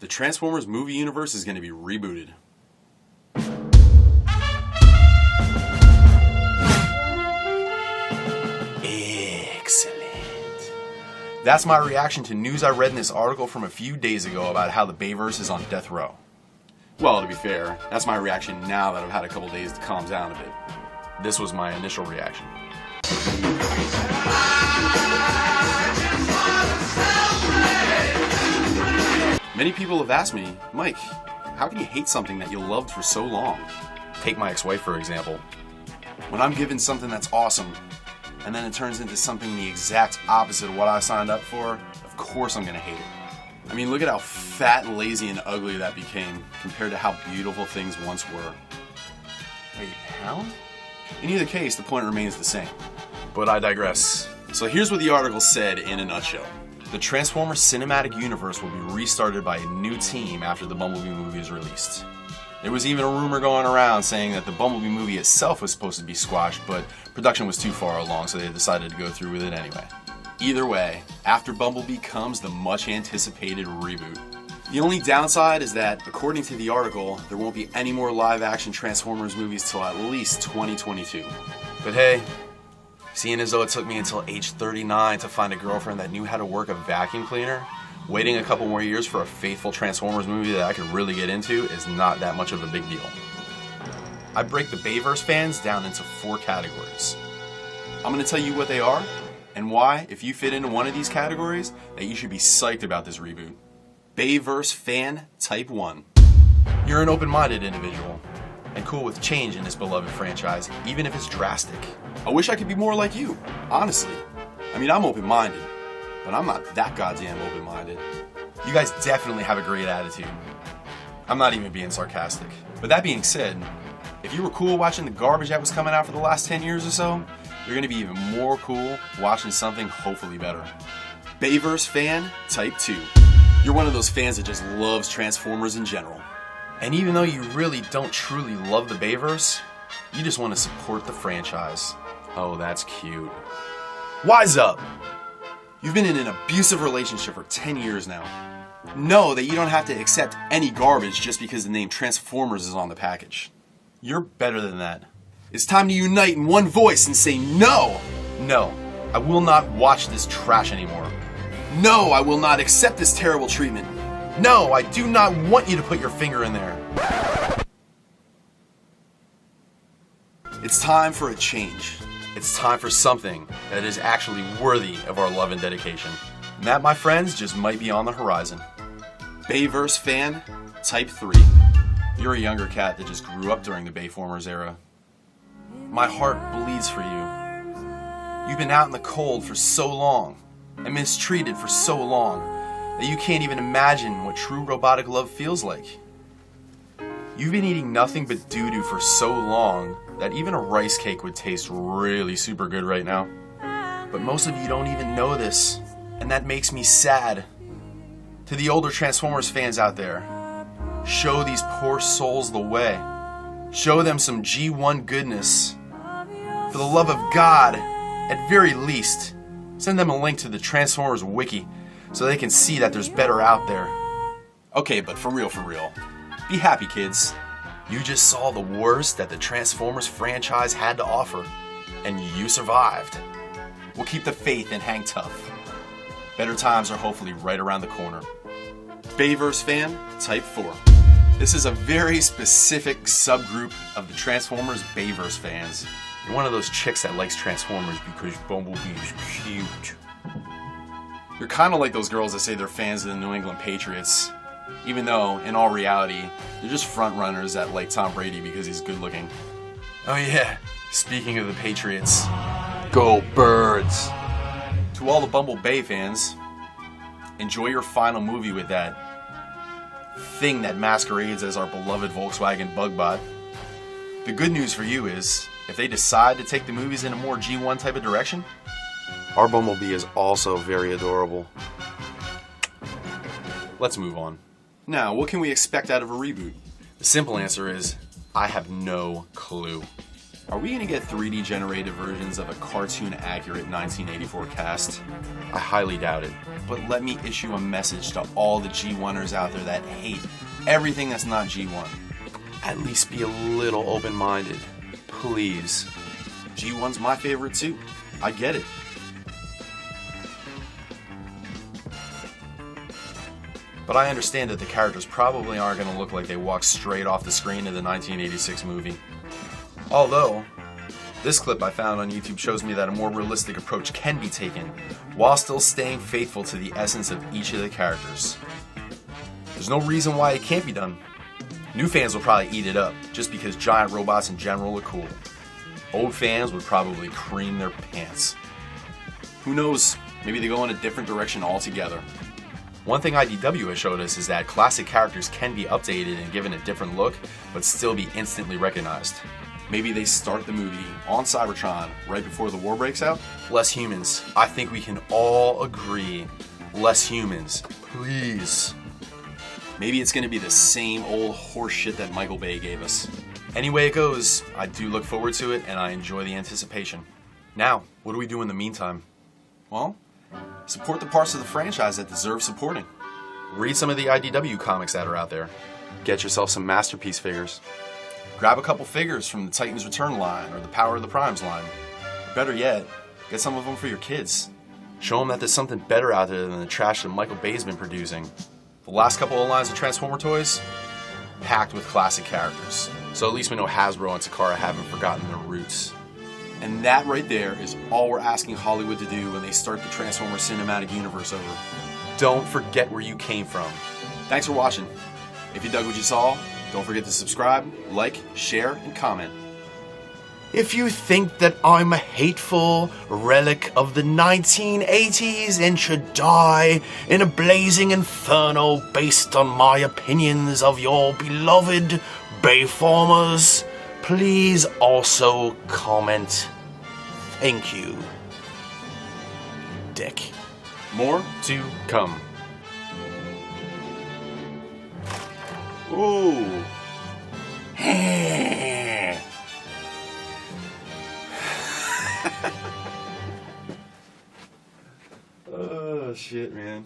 The Transformers movie universe is going to be rebooted. Excellent. That's my reaction to news I read in this article from a few days ago about how the Bayverse is on death row. Well, to be fair, that's my reaction now that I've had a couple days to calm down a bit. This was my initial reaction. Many people have asked me, Mike, how can you hate something that you loved for so long? Take my ex-wife, for example. When I'm given something that's awesome, and then it turns into something the exact opposite of what I signed up for, of course I'm gonna hate it. I mean, look at how fat, lazy, and ugly that became compared to how beautiful things once were. Wait, pound? In either case, the point remains the same. But I digress. So here's what the article said in a nutshell. The Transformers cinematic universe will be restarted by a new team after the Bumblebee movie is released. There was even a rumor going around saying that the Bumblebee movie itself was supposed to be squashed, but production was too far along, so they decided to go through with it anyway. Either way, after Bumblebee comes the much anticipated reboot. The only downside is that, according to the article, there won't be any more live-action Transformers movies till at least 2022. But hey, seeing as though it took me until age 39 to find a girlfriend that knew how to work a vacuum cleaner, waiting a couple more years for a faithful Transformers movie that I could really get into is not that much of a big deal. I break the Bayverse fans down into 4 categories. I'm going to tell you what they are, and why, if you fit into one of these categories, that you should be psyched about this reboot. Bayverse fan type 1. You're an open-minded individual, and cool with change in this beloved franchise, even if it's drastic. I wish I could be more like you, honestly. I mean, I'm open-minded, but I'm not that goddamn open-minded. You guys definitely have a great attitude. I'm not even being sarcastic. But that being said, if you were cool watching the garbage that was coming out for the last 10 years or so, you're gonna be even more cool watching something hopefully better. Bayverse fan type 2. You're one of those fans that just loves Transformers in general. And even though you really don't truly love the Bayverse, you just want to support the franchise. Oh, that's cute. Wise up! You've been in an abusive relationship for 10 years now. Know that you don't have to accept any garbage just because the name Transformers is on the package. You're better than that. It's time to unite in one voice and say no! No, I will not watch this trash anymore. No, I will not accept this terrible treatment. No, I do not want you to put your finger in there. It's time for a change. It's time for something that is actually worthy of our love and dedication. And that, my friends, just might be on the horizon. Bayverse fan type 3. You're a younger cat that just grew up during the Bayformers era. My heart bleeds for you. You've been out in the cold for so long and mistreated for so long that you can't even imagine what true robotic love feels like. You've been eating nothing but doo-doo for so long that even a rice cake would taste really super good right now. But most of you don't even know this, and that makes me sad. To the older Transformers fans out there, show these poor souls the way. Show them some G1 goodness. For the love of God, at very least, send them a link to the Transformers wiki so they can see that there's better out there. Okay, but for real, be happy, kids. You just saw the worst that the Transformers franchise had to offer, and you survived. We'll keep the faith and hang tough. Better times are hopefully right around the corner. Bayverse fan type 4. This is a very specific subgroup of the Transformers Bayverse fans. You're one of those chicks that likes Transformers because Bumblebee's cute. You're kind of like those girls that say they're fans of the New England Patriots, even though, in all reality, they're just front runners that like Tom Brady because he's good looking. Oh yeah, speaking of the Patriots, go Birds! To all the Bumblebee fans, enjoy your final movie with that thing that masquerades as our beloved Volkswagen Bugbot. The good news for you is, if they decide to take the movies in a more G1 type of direction, our Bumblebee is also very adorable. Let's move on. Now, what can we expect out of a reboot? The simple answer is, I have no clue. Are we going to get 3D generated versions of a cartoon accurate 1984 cast? I highly doubt it. But let me issue a message to all the G1ers out there that hate everything that's not G1. At least be a little open-minded. Please. G1's my favorite too. I get it. But I understand that the characters probably aren't going to look like they walked straight off the screen of the 1986 movie. Although, this clip I found on YouTube shows me that a more realistic approach can be taken, while still staying faithful to the essence of each of the characters. There's no reason why it can't be done. New fans will probably eat it up, just because giant robots in general are cool. Old fans would probably cream their pants. Who knows, maybe they go in a different direction altogether. One thing IDW has showed us is that classic characters can be updated and given a different look, but still be instantly recognized. Maybe they start the movie on Cybertron right before the war breaks out? Less humans. I think we can all agree. Less humans. Please. Maybe it's going to be the same old horse shit that Michael Bay gave us. Any way it goes, I do look forward to it and I enjoy the anticipation. Now, what do we do in the meantime? Well, support the parts of the franchise that deserve supporting. Read some of the IDW comics that are out there. Get yourself some Masterpiece figures. Grab a couple figures from the Titans Return line or the Power of the Primes line. Better yet, get some of them for your kids. Show them that there's something better out there than the trash that Michael Bay's been producing. The last couple of lines of Transformer toys, packed with classic characters. So at least we know Hasbro and Takara haven't forgotten their roots. And that right there is all we're asking Hollywood to do when they start the Transformer Cinematic Universe over. Don't forget where you came from. Thanks for watching. If you dug what you saw, don't forget to subscribe, like, share, and comment. If you think that I'm a hateful relic of the 1980s and should die in a blazing inferno based on my opinions of your beloved Bayformers, please also comment. Thank you, Dick. More to come. Ooh. Oh, shit, man.